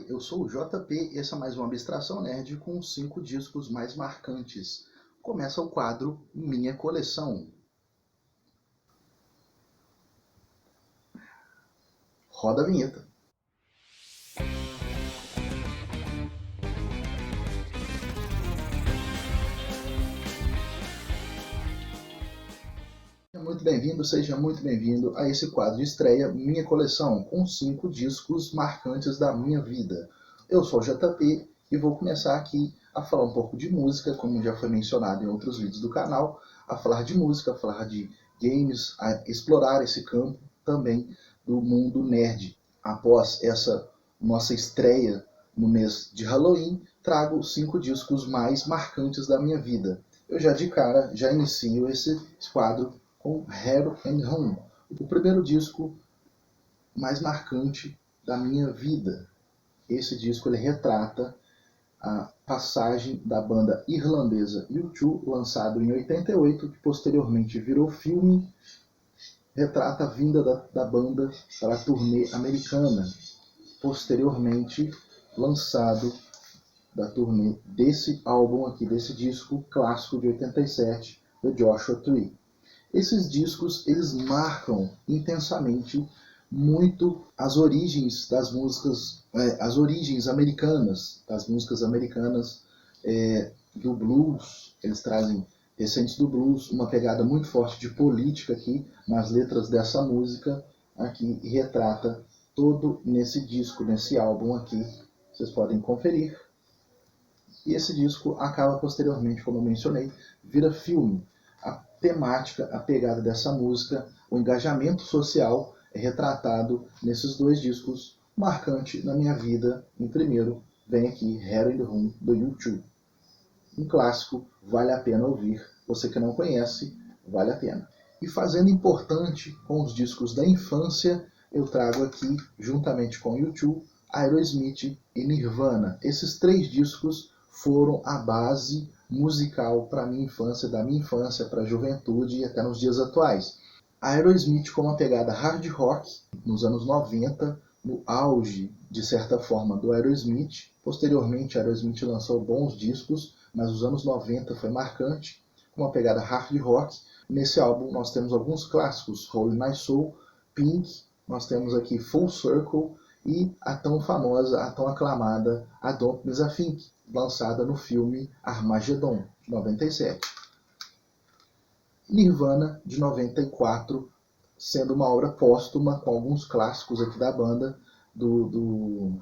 eu sou o JP e essa é mais uma Abstração Nerd com os 5 discos mais marcantes. Começa o quadro Minha Coleção. Roda a vinheta. Seja muito bem-vindo a esse quadro de estreia Minha Coleção, com 5 discos marcantes da minha vida. Eu sou o JP e vou começar aqui a falar um pouco de música, como já foi mencionado em outros vídeos do canal, a falar de música, a falar de games, a explorar esse campo também do mundo nerd. Após essa nossa estreia no mês de Halloween, trago 5 discos mais marcantes da minha vida. Eu já de cara, já inicio esse quadro com Hair and Home, o primeiro disco mais marcante da minha vida. Esse disco ele retrata a passagem da banda irlandesa U2, lançado em 88, que posteriormente virou filme, retrata a vinda da banda para a turnê americana, posteriormente lançado da turnê desse álbum aqui, desse disco clássico de 87, The Joshua Tree. Esses discos, eles marcam intensamente muito as origens das músicas, as origens americanas, das músicas americanas, do blues. Eles trazem recentes do blues, uma pegada muito forte de política aqui nas letras dessa música aqui, e retrata todo nesse disco, nesse álbum aqui. Vocês podem conferir. E esse disco acaba posteriormente, como eu mencionei, vira filme. A temática, a pegada dessa música, o engajamento social é retratado nesses 2 discos, marcante na minha vida. Em primeiro, vem aqui Hair and Home, do U2. Um clássico, vale a pena ouvir. Você que não conhece, vale a pena. E fazendo importante com os discos da infância, eu trago aqui, juntamente com U2, Aerosmith e Nirvana. Esses 3 discos foram a base musical para a minha infância, da minha infância para a juventude e até nos dias atuais. Aerosmith com uma pegada hard rock nos anos 90, no auge, de certa forma, do Aerosmith. Posteriormente, Aerosmith lançou bons discos, mas os anos 90 foi marcante, com uma pegada hard rock. Nesse álbum nós temos alguns clássicos, Rolling My Soul, Pink, nós temos aqui Full Circle e a tão famosa, a tão aclamada A Don't Miss a Thing, lançada no filme Armageddon, de 97. Nirvana, de 94, sendo uma obra póstuma com alguns clássicos aqui da banda, do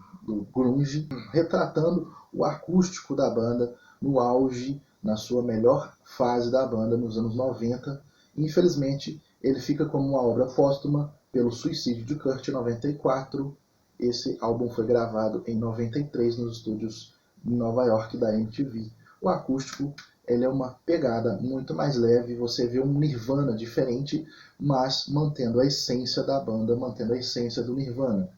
grunge, retratando o acústico da banda no auge, na sua melhor fase da banda, nos anos 90. Infelizmente, ele fica como uma obra póstuma pelo suicídio de Kurt em 94. Esse álbum foi gravado em 93 nos estúdios em Nova York da MTV. O acústico ele é uma pegada muito mais leve, você vê um Nirvana diferente, mas mantendo a essência da banda, mantendo a essência do Nirvana.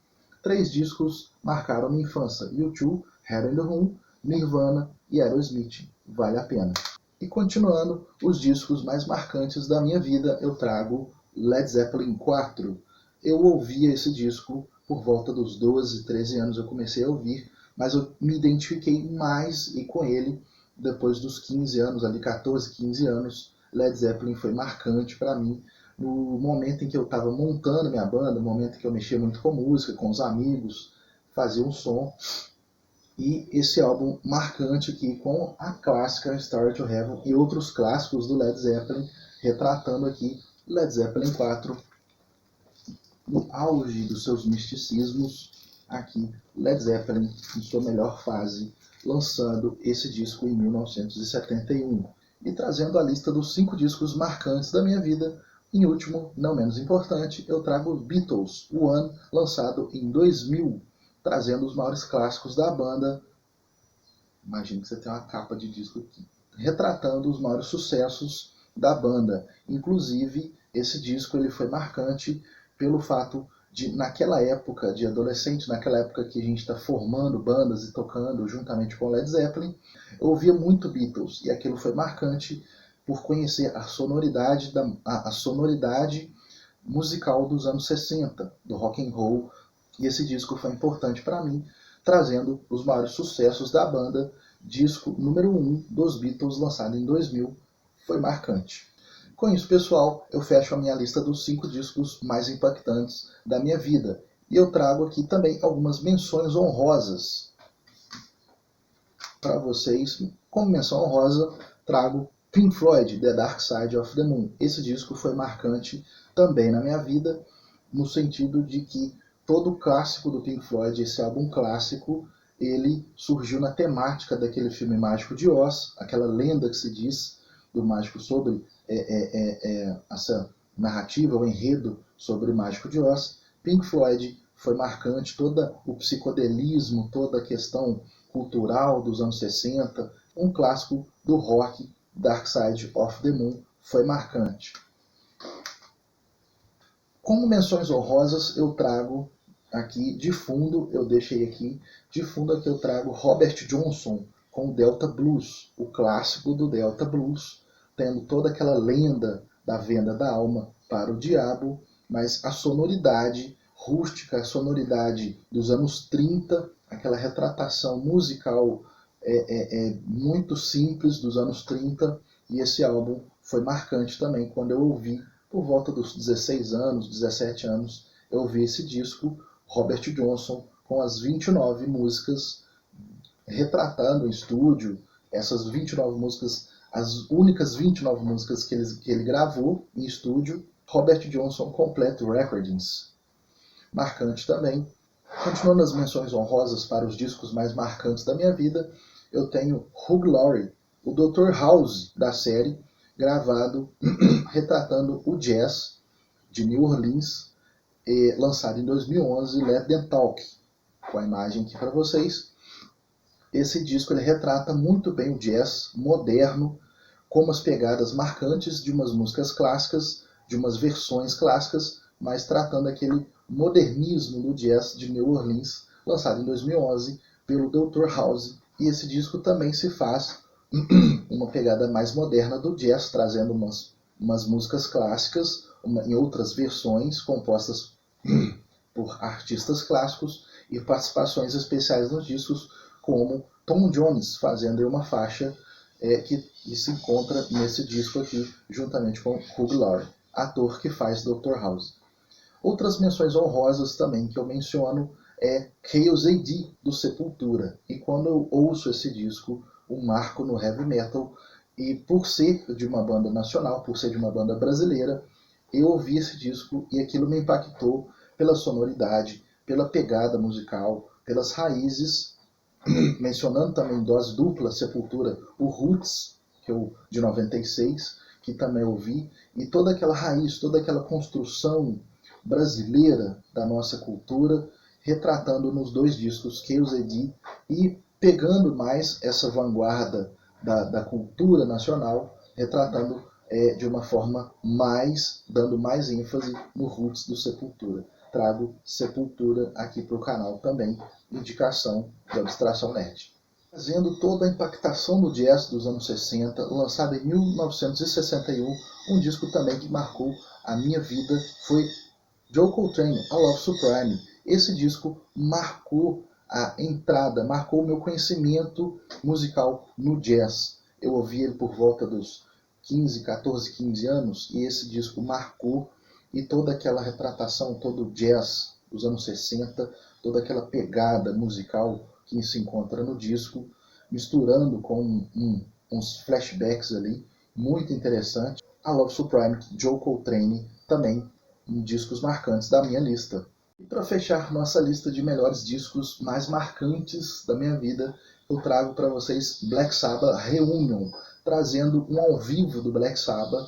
3 discos marcaram minha infância: U2, Hair and Home, Nirvana e Aerosmith. Vale a pena. E continuando, os discos mais marcantes da minha vida, eu trago Led Zeppelin 4. Eu ouvia esse disco por volta dos 12, 13 anos, eu comecei a ouvir, mas eu me identifiquei mais e com ele depois dos 15 anos, ali 14, 15 anos. Led Zeppelin foi marcante para mim no momento em que eu estava montando minha banda, no momento em que eu mexia muito com música, com os amigos, fazia um som. E esse álbum marcante aqui com a clássica Stairway to Heaven e outros clássicos do Led Zeppelin, retratando aqui Led Zeppelin 4 no auge dos seus misticismos. Aqui, Led Zeppelin em sua melhor fase, lançando esse disco em 1971. E trazendo a lista dos 5 discos marcantes da minha vida, em último, não menos importante, eu trago Beatles, One, lançado em 2000, trazendo os maiores clássicos da banda. Imagino que você tem uma capa de disco aqui, retratando os maiores sucessos da banda. Inclusive, esse disco ele foi marcante pelo fato de, naquela época de adolescente, naquela época que a gente está formando bandas e tocando juntamente com Led Zeppelin, eu ouvia muito Beatles, e aquilo foi marcante por conhecer a sonoridade, a sonoridade musical dos anos 60, do rock and roll, e esse disco foi importante para mim trazendo os maiores sucessos da banda. Disco número 1 dos Beatles, lançado em 2000, foi marcante. Com isso, pessoal, eu fecho a minha lista dos 5 discos mais impactantes da minha vida. E eu trago aqui também algumas menções honrosas para vocês. Como menção honrosa, trago Pink Floyd, The Dark Side of the Moon. Esse disco foi marcante também na minha vida, no sentido de que todo o clássico do Pink Floyd, esse álbum clássico, ele surgiu na temática daquele filme Mágico de Oz, aquela lenda que se diz do mágico sobre essa narrativa, o enredo sobre o Mágico de Oz. Pink Floyd foi marcante, todo o psicodelismo, toda a questão cultural dos anos 60, um clássico do rock, Dark Side of the Moon, foi marcante. Como menções honrosas, eu trago aqui de fundo, eu deixei aqui, de fundo aqui eu trago Robert Johnson com o Delta Blues, o clássico do Delta Blues, tendo toda aquela lenda da venda da alma para o diabo, mas a sonoridade rústica, a sonoridade dos anos 30, aquela retratação musical muito simples dos anos 30, e esse álbum foi marcante também quando eu ouvi, por volta dos 16 anos, 17 anos, eu ouvi esse disco, Robert Johnson, com as 29 músicas, retratando em estúdio, essas 29 músicas, as únicas 29 músicas que ele gravou em estúdio, Robert Johnson Complete Recordings. Marcante também. Continuando as menções honrosas para os discos mais marcantes da minha vida, eu tenho Hugh Laurie, o Dr. House da série, gravado retratando o jazz de New Orleans, lançado em 2011, Let Them Talk, com a imagem aqui para vocês. Esse disco ele retrata muito bem o jazz moderno, com umas pegadas marcantes de umas músicas clássicas, de umas versões clássicas, mas tratando aquele modernismo do jazz de New Orleans, lançado em 2011 pelo Dr. House. E esse disco também se faz uma pegada mais moderna do jazz, trazendo umas músicas clássicas em outras versões compostas por artistas clássicos e participações especiais nos discos, como Tom Jones fazendo uma faixa que se encontra nesse disco aqui, juntamente com Hugh Laurie, ator que faz Dr. House. Outras menções honrosas também que eu menciono é Chaos AD, do Sepultura. E quando eu ouço esse disco, um marco no heavy metal, e por ser de uma banda nacional, por ser de uma banda brasileira, eu ouvi esse disco e aquilo me impactou pela sonoridade, pela pegada musical, pelas raízes, mencionando também dose dupla, Sepultura, o Roots, de 96, que também ouvi, e toda aquela raiz, toda aquela construção brasileira da nossa cultura, retratando nos 2 discos Chaos AD e pegando mais essa vanguarda da cultura nacional, retratando de uma forma dando mais ênfase no roots do Sepultura. Trago Sepultura aqui para o canal também, indicação de Abstração Nerd. Trazendo toda a impactação do jazz dos anos 60, lançado em 1961, um disco também que marcou a minha vida foi Joe Coltrane, A Love Supreme. Esse disco marcou a entrada, marcou o meu conhecimento musical no jazz. Eu ouvi ele por volta dos 14, 15 anos, e esse disco marcou, e toda aquela retratação, todo o jazz dos anos 60, toda aquela pegada musical que se encontra no disco, misturando com uns flashbacks ali, muito interessante. A Love Supreme, Joe Coltrane, também em discos marcantes da minha lista. E para fechar nossa lista de melhores discos mais marcantes da minha vida, eu trago para vocês Black Sabbath Reunion, trazendo um ao vivo do Black Sabbath,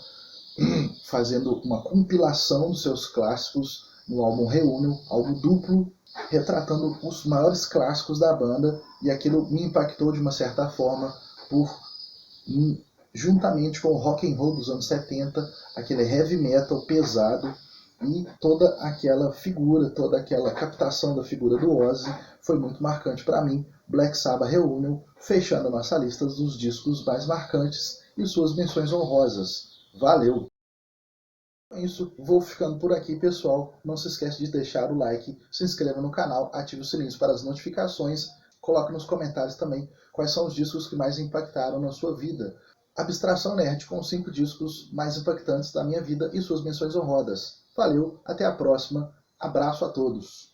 fazendo uma compilação dos seus clássicos no álbum Reunion, álbum duplo, retratando os maiores clássicos da banda, e aquilo me impactou de uma certa forma, juntamente com o rock and roll dos anos 70, aquele heavy metal pesado, e toda aquela figura, toda aquela captação da figura do Ozzy foi muito marcante para mim. Black Sabbath Reunion, fechando a nossa lista dos discos mais marcantes e suas menções honrosas. Valeu! Com isso, vou ficando por aqui, pessoal. Não se esqueça de deixar o like, se inscreva no canal, ative o sininho para as notificações, coloque nos comentários também quais são os discos que mais impactaram na sua vida. Abstração Nerd com 5 discos mais impactantes da minha vida e suas menções honrosas. Valeu, até a próxima, abraço a todos.